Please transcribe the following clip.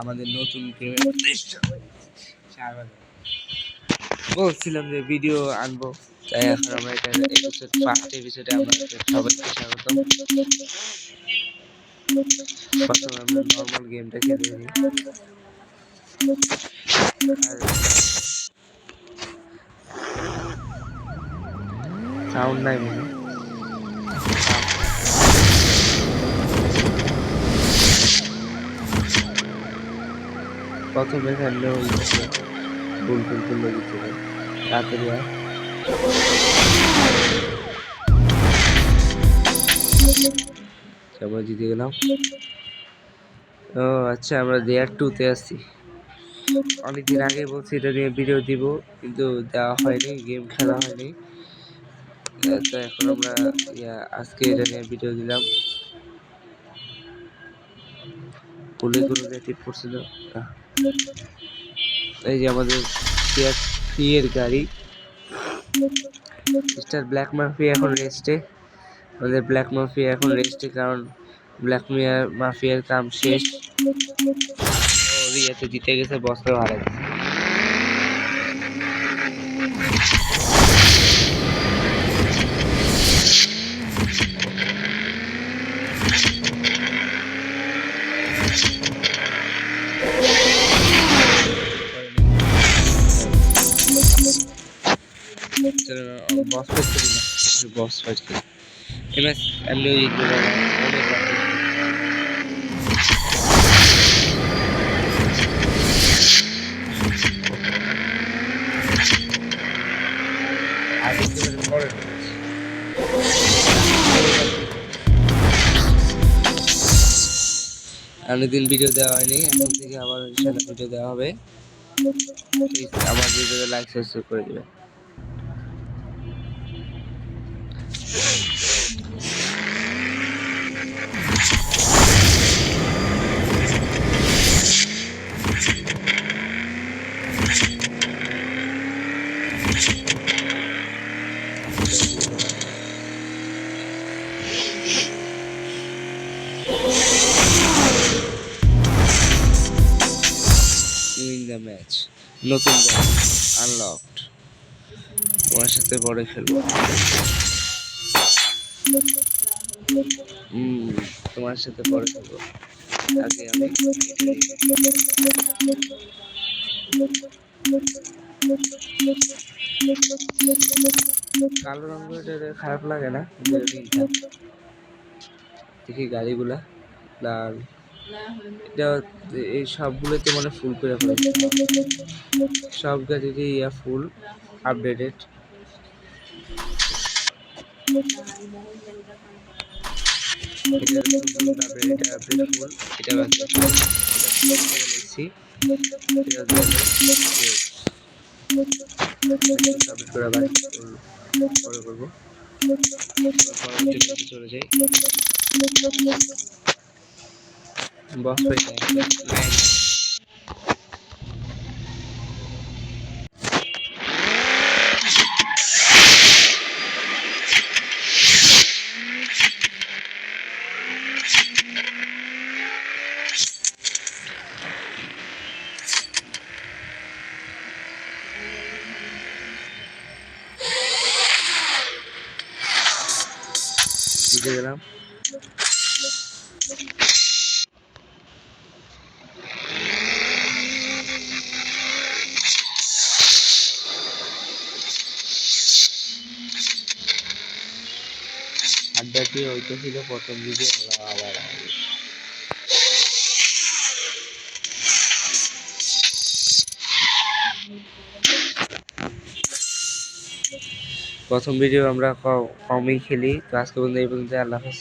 আমাদের নতুন বলছিলাম যে ভিডিও আনবো, তাই এখন আমরা এটা এপিসোড ফার্স্ট এপিসোডে আমরা সবাইকে স্বাগতম। প্রথমে আমরা নর্মাল গেমটা খেলে নিই। সাউন্ড নাই মনে প্রথমে খেললে ওই ফুল দিচ্ছিল তাড়াতাড়ি আর আমরা জিতে গেলাম। ও আচ্ছা, আমরা দেয়ার 2-তে আসছি। অনেকদিন আগে বলছি এটা নিয়ে ভিডিও দিব, কিন্তু দেওয়া হয়নি, গেম খেলা হয়নি। তো এখন আমরা আজকে এটা নিয়ে ভিডিও দিলাম। পুলিশ গুলো টিপ করছিল। এই যে আমাদের CR3 এর গাড়ি মিস্টার ব্ল্যাক মাফিয়া এখন রেস্টে। আমাদের ব্ল্যাক মাফিয়া এখন রেস্টে, কারণ ব্ল্যাক মাফিয়ার কাম শেষ। রিয়াতে জিতে গেছে, বসকে হারা গেছে। বস ফাইট করি না, বস ফাইট করি। এমএস এমনি অনেকদিন ভিডিও দেওয়া হয়নি, এখন থেকে আবার ভিডিও দেওয়া হবে। আমার ভিডিওতে লাইক সাবস্ক্রাইব করে দিবেন। Win the match. নতুন আনলকড। তোমার সাথে পরে খেলবো। তোমার সাথে পরে খেলবো। আগে আমি কালো রঙ খারাপ লাগে না, দেখি গাড়িগুলা লাল, এটা এই সবগুলোতে মানে ফুল করে ফেলেছে, সব গাড়িরই ফুল আপডেটেড। চলে যাই বস জিতে গেলাম। আড্ডাটি হইতেছিল প্রথম দিকে, আবার প্রথম ভিডিও আমরা কমই খেলি। তো আজকে পর্যন্ত এই পর্যন্ত, আল্লাহ হাফেজ।